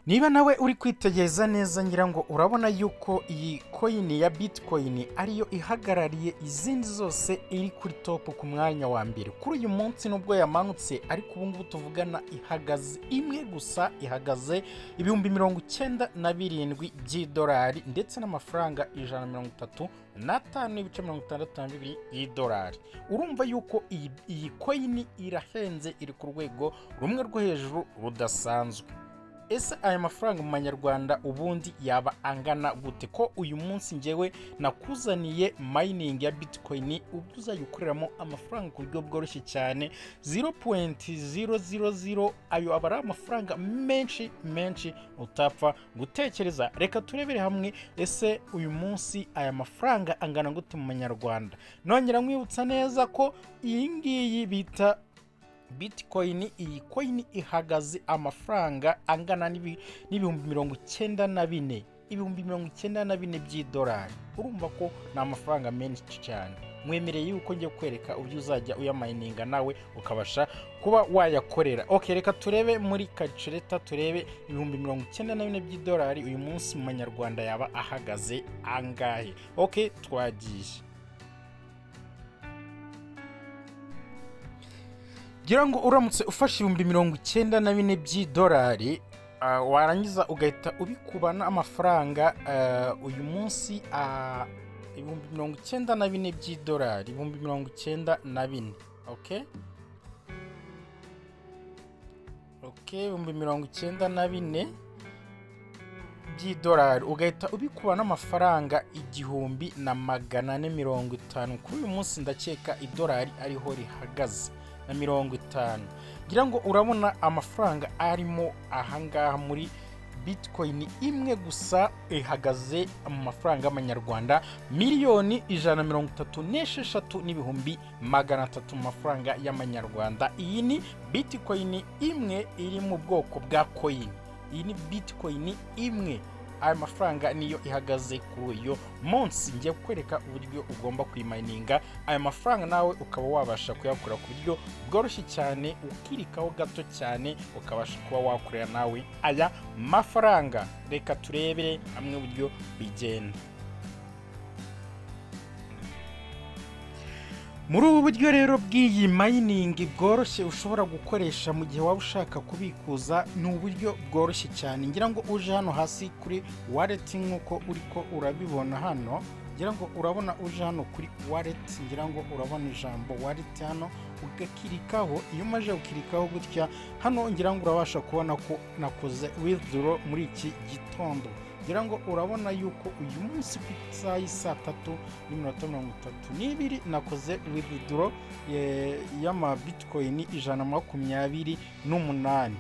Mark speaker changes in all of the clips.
Speaker 1: Niba nawe uri kwitegereza neza ngira ngo urabona yuko iyi coin ya Bitcoin ariyo ihagarariye izindi zose iri kuri top ku mwanya wa mbere. Kuri uyu munsi nubwo yamanutse ariko ubu ngubu tuvugana ihagaze imwe gusa, ihagaze ibihumbi 97 by'idolari ndetse n'amafaranga 135 n'ibice 62 y'idolari. Urumva yuko iyi coin irahenze, iri ku rwego rumwe rwo hejuru rudasanzwe. Ese aya mafaranga mu manyarwanda ubundi yaba angana gute? Ko uyu munsi ngewe nakuzaniye mining ya Bitcoin ubwo uzayikoreramo amafaranga ku buryo bworoshye cyane 0.000. ayo aba ari amafaranga menshi utapfa gutekereza. Reka turebere hamwe ese uyu munsi aya mafaranga angana gute mu manyarwanda. Nongera nkwibutsa neza ko iyi ngiyi bita Bitcoin, iyi coin ihagaze amafaranga angana n'ibihumbi 94 by'idolari. Urumva ko ni amafaranga menshi cyane. Mwemereye yuko ngiye kwereka uburyo uzajya uyamininga nawe ukabasha kuba wayakorera. Okay, reka turebe muri calculator turebe ibihumbi 94 by'idolari uyu munsi mu manyarwanda yaba ahagaze angahe. Okay, twagiye. Gira ngo uramutse ufashe ibihumbi 94 by'idolari warangiza ugahita ubikubana amafaranga uyu munsi ibihumbi 94 by'idolari, ibihumbi 94. Okay, ibihumbi 94 by'idolari ugahita ubikubana amafaranga 1450. Kuri uyu munsi ndakeka idolari ariho rihagaze na 50. Ngira ngo urabona amafaranga arimo ahangaha muri Bitcoin imwe gusa ihagaze mu mafaranga y'amanyarwanda 1,136,300 mu mafaranga y'amanyarwanda. Iyi ni Bitcoin imwe iri mu bwoko bwa coin. Iyi ni Bitcoin imwe. Aya mafaranga niyo ihagaze kuri uyu munsi. Ngiye kwereka uburyo ugomba kuyimayininga aya mafaranga nawe ukaba wabasha kuyakora ku buryo bworoshye cyane, ukirikaho gato cyane ukabasha kuba wakorera nawe aya mafaranga. Reka turebere hamwe uburyo bigenda. Muri ubu buryo rero bw'iyi mining bworoshye ushobora gukoresha mu gihe waba ushaka kubikuza, ni uburyo bworoshye cyane. Ngira ngo uje hano hasi kuri wallet nkuko uriko urabibona hano, ngira ngo urabona uje hano kuri wallet, ngira ngo urabona ijambo wallet hano ugakirikaho. Iyo umaze gukirikaho gutya hano ngira ngo urabasha kubona ko nakoze withdraw muri iki gitondo. Ngira ngo urabona yuko uyu munsi ku isaha y'isa 3:32 nakoze withdraw y'ama Bitcoin 128.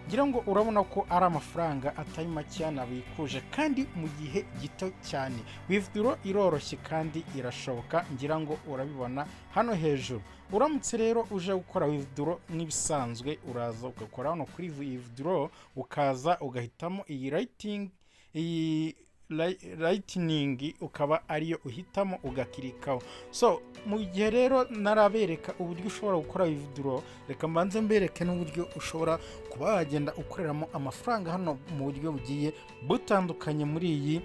Speaker 1: Ngira ngo urabona ko ari amafaranga atari make nabikuje kandi mu gihe gito cyane. Withdraw iroroshye kandi irashoboka, ngira ngo urabibona hano hejuru. Uramutse rero uje gukora withdraw nk'ibisanzwe uraza ugakora hano kuri withdraw, ukaza ugahitamo iyi lightning ukaba ariyo uhitamo ugakirikaho. So mu gihe rero narabereka uburyo ushobora gukora withdraw, reka mbanze mbereke n'uburyo ushobora kuba wagenda ukoreramo amafaranga hano mu buryo bugiye butandukanye muri iyi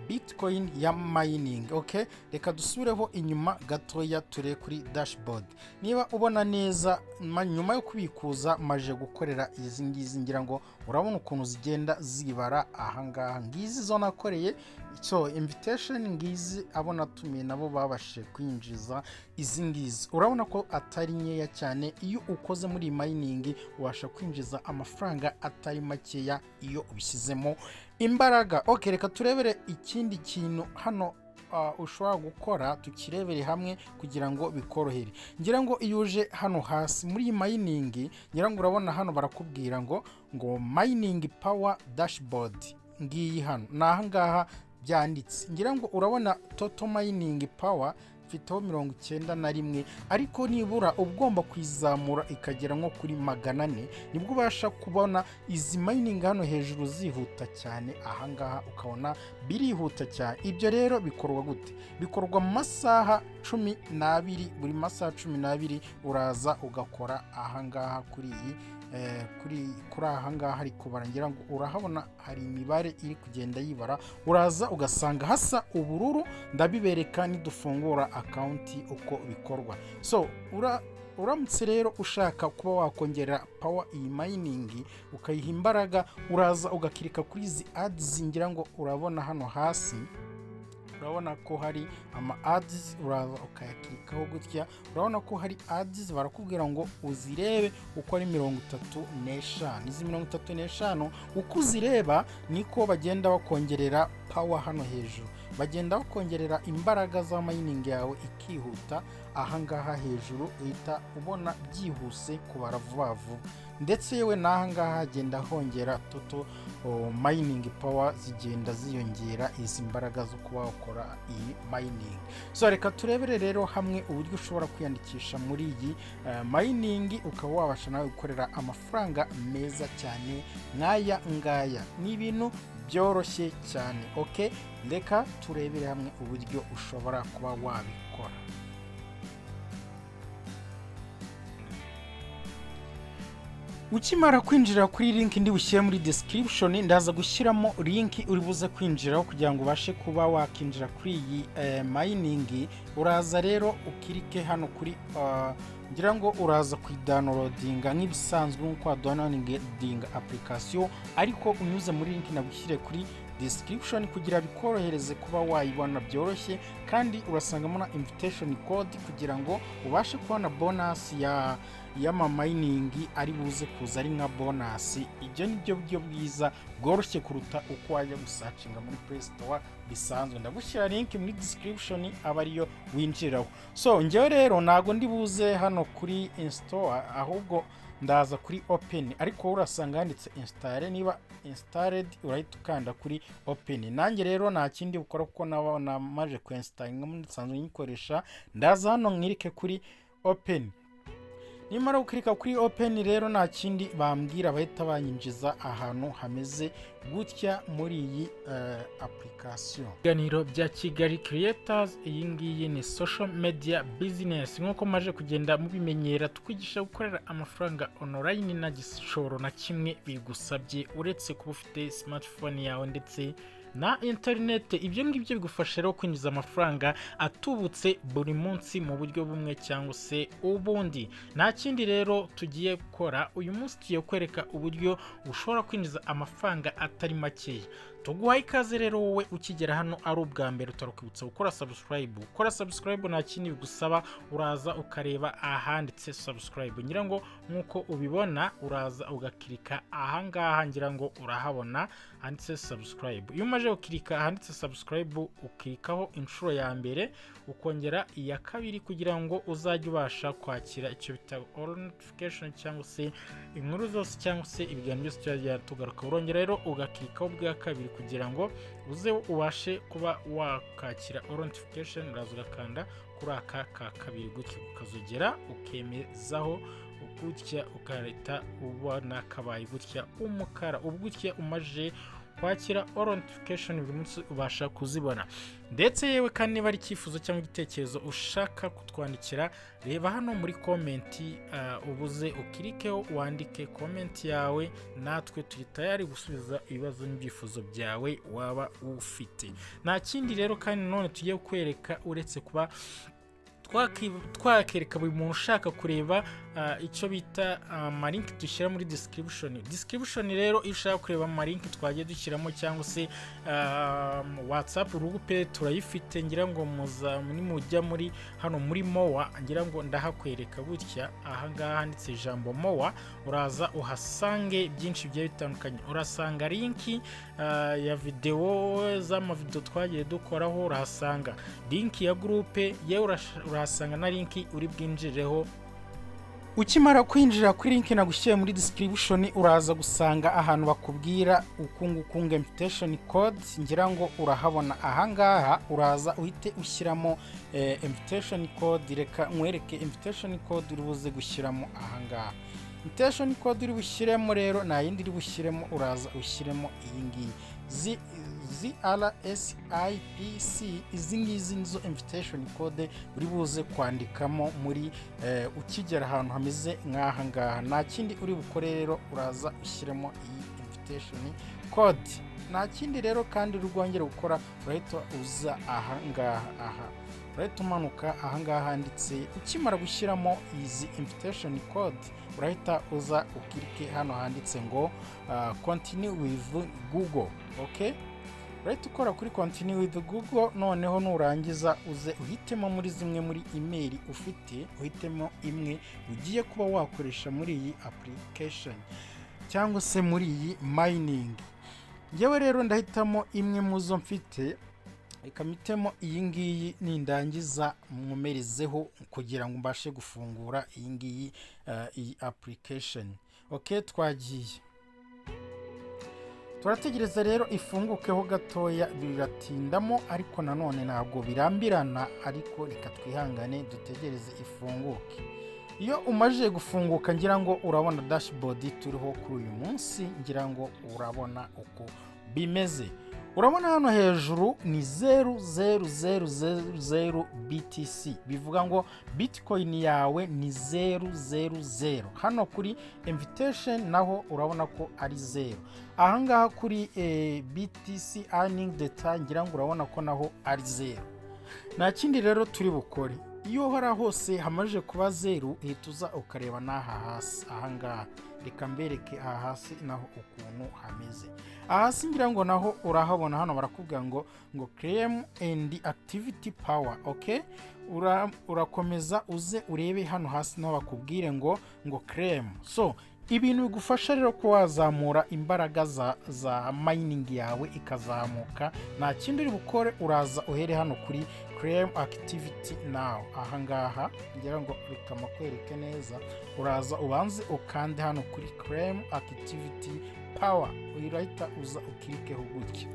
Speaker 1: Bitcoin ya mining. Okay, reka dusubireho inyuma gatoya ture kuri dashboard. Niba ubona neza nyuma yo kubikuza maje gukorera izi ngizi, ngira ngo urabona ukuntu zigenda zibara ahangaha. Ngizi zo nakoreye, so invitation ngizi abona tumiye nabo babashe kwinjiza izi ngizi. Urabona ko atari nkeya cyane. Iyo ukoze muri mining ubasha kwinjiza amafaranga atari makeya iyo ubishyizemo imbaraga. Okay, reka turebere ikindi kintu hano ushobora gukora, tukirebere hamwe kugira ngo bikorohere. Ngira ngo iyo uje hano hasi muri mining, ngira ngo urabona hano barakubwira ngo mining power dashboard. Ngiyi hano nahangaha byanditse. Ngira ngo urabona total mining power mfiteho 91, ariko nibura ugomba kwizamura ikagera nko kuri 400 nibwo ubasha kubona izi mining hano hejuru zihuta cyane. Ahangaha ukabona birihuta cyane. Ibyo rero bikorwa gute? Bikorwa mu masaha 12, buri masaha 12 uraza ugakora ahangaha kuri iyi kuri aha ngaha hari kubara, ngira ngo urahabona hari imibare iri kugenda yibara, uraza ugasanga hasa ubururu. Ndabibereka nidufungura akawunti uko bikorwa. So uramutse rero ushaka kuba wakongera power iyi mining ukayiha imbaraga, uraza ugakirika kuri izi ads, ngira ngo urabona hano hasi, urabona ko hari ama ads, uraza ukayakirikaho gutya, urabona ko hari ads barakubwira ngo uzirebe uko ari 35. Izi 35 uko uzireba niko bagenda bakongerera power hano hejuru, bagenda bakongerera imbaraga za mining yawe ikihuta. Aha ngaha hejuru uhita ubona byihuse kubara vuba vuba, ndetse yewe n'aha ngaha hagenda hongera total mining power, zigenda ziyongera izi mbaraga zo kuba wakora iyi mining. So reka turebere rero hamwe uburyo ushobora kwiyandikisha muri iyi mining ukaba wabasha nawe gukorera amafaranga meza cyane nk'aya ngaya. Ni ibintu byoroshye cyane. Okay, reka turebere hamwe uburyo ushobora kuba wabikora. Ukimara kwinjira kuri link ndi bushyire muri description, ndaza gushyiramo link uri buze kwinjiraho kugira ngo ubashe kuba wakinjira kuri iyi mining. Uraza rero ukirike hano kuri ngira ngo uraza kuidownloadinga nk'ibisanzwe nk'uko wadownloadinga application, ariko unyuze muri link nabushyire kuri description kugira bikorohereze kuba wayibona byoroshye, kandi urasangamo na invitation code kugira ngo ubashe kubona bonus y'ama mining ari buze kuza ari nka bonus. Ibyo nibyo buryo bwiza bworoshye kuruta uko wajya gusacinga muri Play Store bisanzwe. Ndagushyira link muri description aba ariyo winjiraho. So njyewe rero nago ndi buze hano kuri install, ahubwo ndaza kuri open, ariko urasanga handitse install. Niba installed urahita ukanda kuri open. Nanjye rero nta kindi bukora kuko namaje ku install nsanzwe nyikoresha. Ndaza hano nkirike kuri open. Nimara ukirika kuri open rero nta kindi bambwira, bahita banyinjiza ahantu hameze gutya muri iyi application. Ibiganiro bya Kigali Creators, iyi ngiyi ni social media business. Nkuko maje kugenda mubimenyera, twigisha gukorera amafaranga online na gishoro na kimwe bigusabye uretse kuba ufite smartphone yawe ndetse na internet. Ibyo ngibyo bigufasha rero kwinjiza amafaranga atubutse buri munsi mu buryo bumwe cyangwa se ubundi. Nta kindi rero tugiye gukora uyu munsi, tugiye kwereka uburyo ushobora kwinjiza amafaranga atari makeya. Tuguhaye ikaze rero wowe ukigera hano ari ubwa mbere, utarukwibutsa gukora subscribe. Gukora subscribe nta kindi bigusaba, uraza ukareba ahanditse subscribe, ngira ngo nkuko ubibona uraza ugakirika aha ngaha, ngira ngo urahabona handitse subscribe. Iyo umaje ukirika ahanditse subscribe ukirikaho inshuro ya mbere, ukongera iya kabiri kugira ngo uzajye ubasha kwakira icyo bita all notification cyangwa se inkuru zose cyangwa se ibiganiro byose tujya tugaruka. Urongera rero ugakirikaho bwa kabiri kugira ngo uze ubashe kuba wakakira all notification. Uraza ugakanda kuri aka ka kabiri gutyo ukazogera ukemezaho gutya, ukareta ubona kabaye gutya umukara. Ubugutya umaje kwakira all notification buri munsi ubasha kuzibona. Ndetse yewe kandi niba ari icyifuzo cyangwa igitekerezo ushaka kutwandikira, reba hano muri comment, ubuze ukirikeho wandike comment yawe, natwe turi tayari gusubiza ibibazo n'ibyifuzo byawe waba ufite. Nta kindi rero kandi none tugiye kwereka uretse kuba twakereka buri muntu ushaka kureba icyo bita link dushyira muri description. Rero iyo ushaka kureba link twagiye dushyiramo cyangwa se WhatsApp groupe turayifite, ngira ngo mujya muri hano muri mowa, ngira ngo ndahakwereka gutya. Aha ngaha handitse ijambo mowa, uraza uhasange byinshi bigiye bitandukanye. Urasanga link ya video z'amavideo twagiye dukoraho, urahasanga link ya groupe, yewe urahasanga na link uri bwinjireho. Ukimara kwinjira kuri link nagushyire muri description, uraza gusanga ahantu bakubwira ukunga invitation code, ngira ngo urahabona aha ngaha. Uraza uhite ushyiramo invitation code. Reka nkwereke invitation code uri buze gushyiramo aha ngaha. Invitation code uri bushyiremo rero nta yindi uri bushyiremo, uraza ushyiremo iyi ngiyi ZRSIPC. Izi ngizi nizo invitation code uri buze kwandikamo muri ukigera ahantu hameze nk'aha ngaha. Nta kindi uri bukore rero, uraza ushyiremo iyi invitation code. Nta kindi rero kandi urwongera gukora, urahita uza aha ngaha, urahita umanuka aha ngaha handitse, ukimara gushyiramo izi invitation code urahita uza ukirike hano handitse ngo continue with Google. Okay, urahita ukora kuri continue with Google. Noneho nurangiza uze uhitemo muri zimwe muri email ufite, uhitemo imwe ugiye kuba wakoresha muri iyi application cyangwa se muri iyi mining. Yewe rero ndahitamo imwe muzo mfite, ikamitemo iyi ngiyi, nindangiza mwumerizeho kugira ngo mbashe gufungura iyi ngiyi iyi application. Okay, twagiye turategereza rero ifungukeho gatoya, biratindamo ariko nanone ntabwo birambirana, ariko reka twihangane dutegereze ifunguke. Iyo umaze gufunguka ngira ngo urabona dashboard turiho kuri uyu munsi, ngira ngo urabona uko bimeze. Urabona hano hejuru ni 0000 BTC, bivuga ngo Bitcoin yawe ni 000. Hano kuri invitation naho urabona ko ari 0. Aha ngaha kuri BTC earning data ngira ngo urabona ko naho ari 0. Nta kindi rero turi bukore, iyo hora hose hamaje kuba 0 uhita uza ukareba n'aha hasi. Aha ngaha reka mbereke aha hasi naho ukuntu hameze. Aha hasi ngira ngo naho urahabona, hano barakubwira ngo claim and activity power. Okay, urakomeza uze urebe hano hasi naho bakubwire ngo claim. So ibintu bigufasha rero ko wazamura imbaraga za mining yawe ikazamuka. Nta kindi uri bukore, uraza uhere hano kuri claim activity now. Aha ngaha ngira ngo rikama kwereke neza, uraza ubanze ukande hano kuri claim activity power, urahita uza ukirikeho gutya.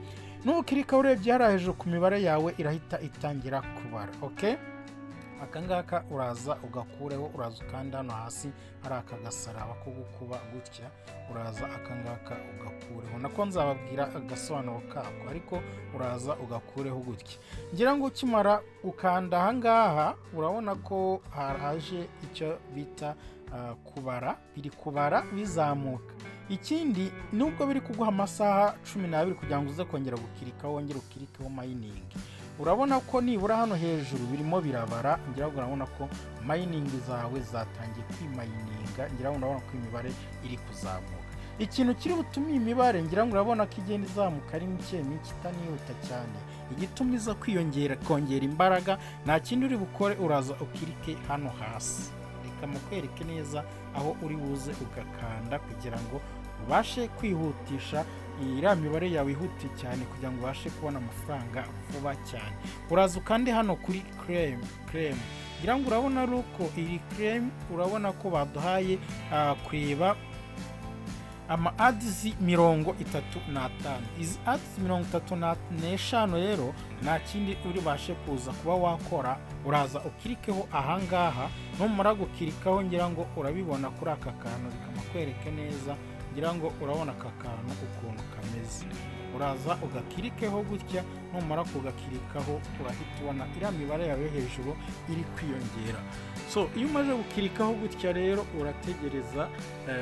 Speaker 1: Nukirika urebye hariya hejuru ku mibare yawe irahita itangira kubara. Okay, akangaka uraza ugakureho, uraza ukanda hano hasi hari akagasaraba ko gukuba gutya, uraza akangaka ugakureho. Nako nzababwira agasobanuro kako, ariko uraza ugakureho gutya. Ngira ngo ukimara ukanda aha ngaha urabona ko haraje icyo bita kubara, biri kubara bizamuka. Ikindi nubwo biri kuguha amasaha 12 kugira ngo uze kongera gukirika, wongera ukirikeho mining, urabona ko nibura hano hejuru birimo birabara. Ngira ngo urabona ko mining zawe zatangiye kwimayininga, ngira ngo urabona ko imibare iri kuzamuka. Ikintu kiri butumye imibare ngira ngo urabona ko igenda izamuka ari mike kitanihuta cyane, igituma iza kwiyongera kongera imbaraga. Nta kindi uri bukore, uraza ukirike hano hasi, reka mukwereke neza aho uri buze ugakanda kugira ngo ubashe kwihutisha iriya mibare yawe ihute cyane, kugira ngo ubashe kubona amafaranga vuba cyane. Uraza ukande hano kuri claim. Ngira ngo urabona ruko iri claim, urabona ko baduhaye kureba ama ads 35. Izi ads 35 rero nta kindi uri bashe kuza kuba wakora, uraza ukirikeho aha ngaha. Numara gukirikaho ngira ngo urabibona kuri aka kantu, bikamakwereke neza. Ngira ngo urabona aka kantu ukuntu kameze, uraza ugakirikeho gutya. Numara kugakirikaho urahita ubona iriya mibare yawe hejuru iri kwiyongera. So iyo umaze gukirikaho gutya rero urategereza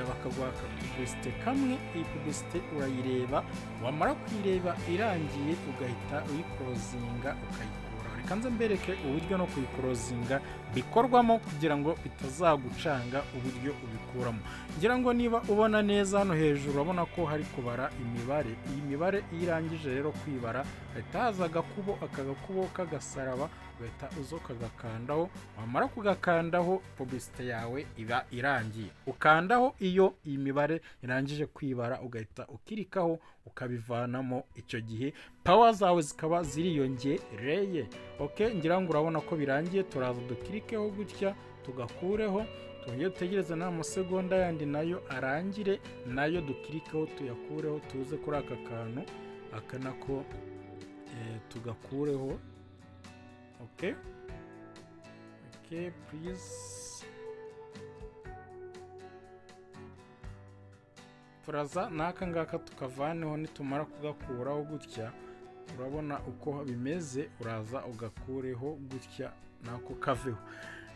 Speaker 1: bakaguha publicité kamwe. Iyi publicité urayireba, wamara kuyireba irangiye ugahita uyikorozinga ukayikura. Reka nze mbereke uburyo no kuyikorozinga bikorwamo kugira ngo bitazagucanga uburyo ubikuramo. Ngira ngo niba ubona neza hano hejuru urabona ko hari kubara imibare. Iyi mibare irangije rero kwibara, hahita haza agakubo, akagakubo kagasaraba, ugahita uzo kagakandaho. Wamara kugakandaho publicité yawe iba irangiye. Ukandaho iyo iyi mibare irangije kwibara, ugahita ukirikaho ukabivanamo. Icyo gihe power zawe zikaba ziriyongereye. Okay, ngira ngo urabona ko birangiye. Turaza dukirikeho gutya tugakureho, tugiye dutegereza n'amasegonda yandi nayo arangire, nayo dukirikeho tuyakureho, tuze kuri aka kantu aka nako tugakureho. Okay, please. Turaza n'aka ngaka tukavaneho. Nitumara kugakuraho gutya urabona uko bimeze, uraza ugakureho gutya nako kaveho.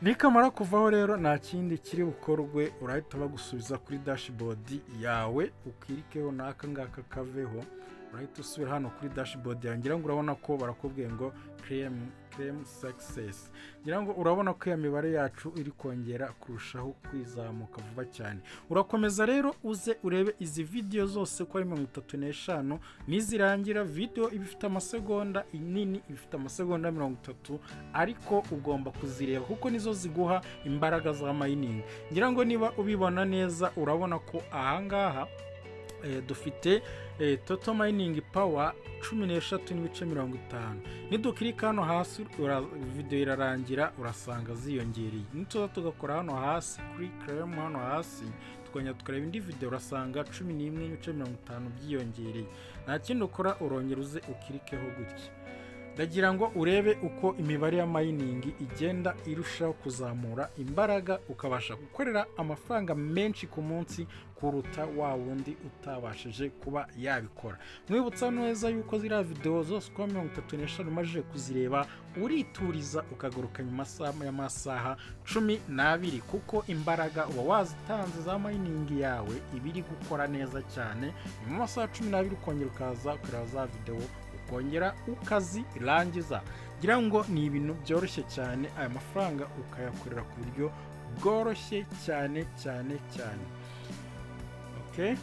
Speaker 1: Nikamara kuvaho rero nta kindi kiri bukorwe, urahita bagusubiza kuri dashboard yawe, ukirikeho n'aka ngaka kaveho, urahita usubira hano kuri dashboard yawe. Ngira ngo urabona ko barakubwiye ngo claim success. Ngira ngo urabona ko ya mibare yacu iri kongera kurushaho kwizamuka vuba cyane. Urakomeza rero uze urebe izi video zose ko ari 35 nizirangira. Video ibifite amasegonda, inini ibifite amasegonda 30, ariko ugomba kuzireba kuko nizo ziguha imbaraga za mining. Ngira ngo niba ubibona neza urabona ko ahangaha dufite total mining power 13.50. Nidukirika hano hasi video irarangira, urasanga ziyongereye. Nituza tugakora hano hasi kuri claim hano hasi, tukongera tukareba indi video, urasanga 11.50 byiyongereye. Nta kindi ukora, urongera uze ukirikeho gutya. Ndagira ngo urebe uko imibare ya mining igenda irushaho kuzamura imbaraga, ukabasha gukorera amafaranga menshi ku munsi kuruta wa wundi utabashije kuba yabikora. Mwibutsa neza yuko zira video zose kwa 35 umaje kuzireba, urituriza ukagaruka nyuma y'amasaha 12, kuko imbaraga uba wazitanze za mining yawe ibiri gukora neza cyane. Mu masaha 12 ukongera ukaza ukareba za video, ukongera ukazirangiza. Ngira ngo ni ibintu byoroshye cyane, aya mafaranga ukayakorera ku buryo bworoshye cyane. Okay,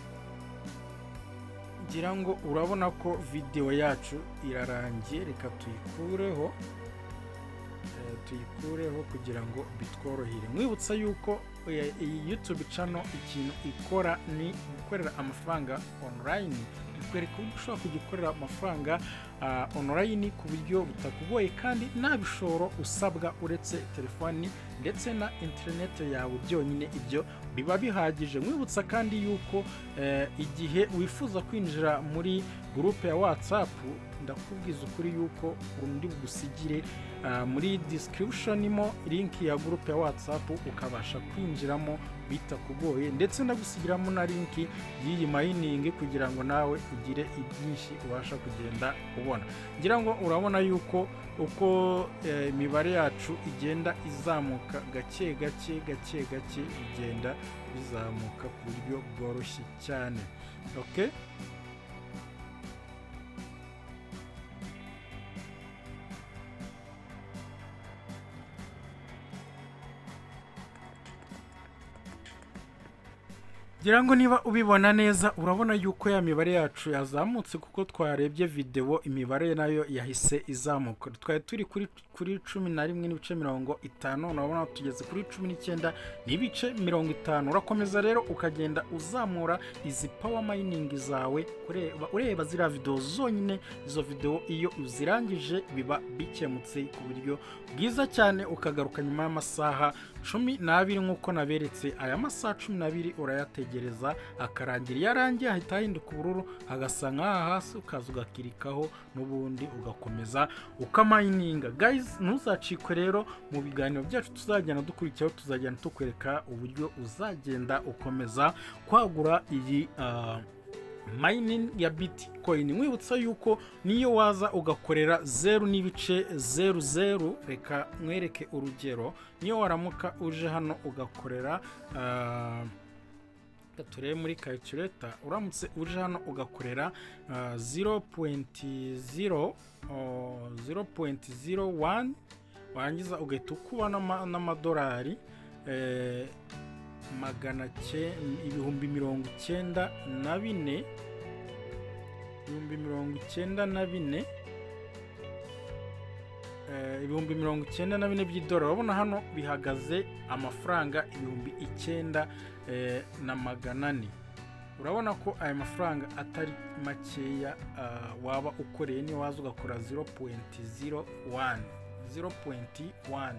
Speaker 1: ngira ngo urabona ko video yacu irarangiye. Reka tuyikureho kugira ngo bitworohere. Mwibutsa yuko iyi YouTube channel ikintu ikora ni gukorera amafaranga online. Ikwereka uburyo ushobora kugikorera amafaranga online ku buryo butakugoye kandi nta bishoro usabwa uretse telefoni ndetse na internet yawe byonyine. Ibyo biba bihagije. Mwibutsa kandi yuko igihe wifuza kwinjira muri groupe ya WhatsApp, ndakubwiza ukuri yuko urundi bugusigire muri description mo link ya groupe ya WhatsApp, ukabasha kwinjiramo bitakugoye, ndetse ndagusigiramo na link y'iyi mining kugira ngo nawe ugire ibyinshi ubasha kugenda ubona. Ngira ngo urabona yuko uko imibare yacu igenda izamuka gake igenda bizamuka ku buryo bworoshye cyane. Okay, ngira ngo niba ubibona neza urabona yuko ya mibare yacu yazamutse, kuko twarebye video imibare nayo yahise izamuka. Twari turi kuri 11.50, urabona tugeze kuri 19.50. Urakomeza rero ukagenda uzamura izi power mining zawe, ureba zira video zonyine. Izo video iyo uzirangije biba bikemutse ku buryo bwiza cyane, ukagaruka nyuma y'amasaha 12 nkuko naberetse. Aya masaha 12 urayategereza akarangira. Yarangiye ahita ahinduka ubururu, hagasa nk'aha hasi, ukaza ugakirikaho n'ubundi ugakomeza ukamininga. Guys, ntuzacikwe rero mu biganiro byacu tuzagenda dukurikiraho, tuzagenda tukwereka uburyo uzagenda ukomeza kwagura iyi mining ya Bitcoin. Mwibutsa yuko niyo waza ugakorera 0.00, reka mwereke urugero. Niyo waramuka uje hano ugakorera turebe muri calculator, uramutse uje hano ugakorera 0.01, warangiza ugahita ukuba n'amadolari 94,094 ibihumbi 94 by'idolari. Urabona hano bihagaze amafaranga 9,400. Urabona ko aya mafaranga atari makeya waba ukoreye ni waza ugakora 0.01.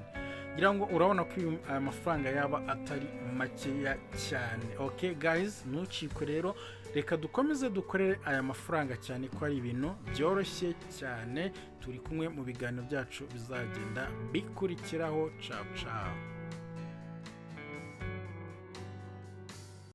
Speaker 1: Ngira ngo urabona ko aya mafaranga yaba atari makeya cyane. Okay guys, ntucikwe rero, reka dukomeze dukorere aya mafaranga cyane ko ari ibintu byoroshye cyane. Turi kumwe mu biganiro byacu bizagenda bikurikiraho. Ciao.